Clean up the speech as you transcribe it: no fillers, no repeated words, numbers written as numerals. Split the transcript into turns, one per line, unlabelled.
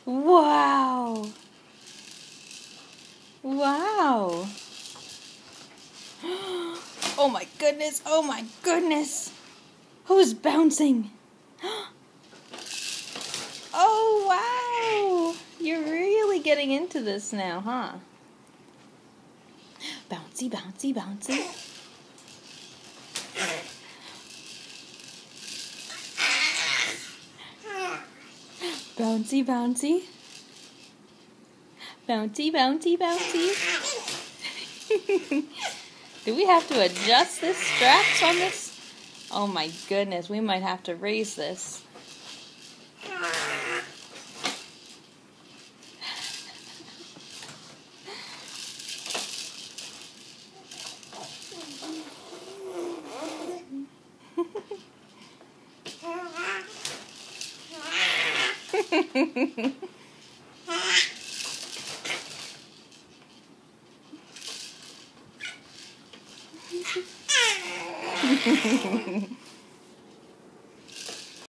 Wow. Wow. Oh my goodness. Oh my goodness. Who's bouncing? Oh wow. You're really getting into this now, huh? Bouncy, bouncy, bouncy. Bouncy, bouncy. Bouncy, bouncy, bouncy. Do we have to adjust the straps on this? Oh my goodness, we might have to raise this.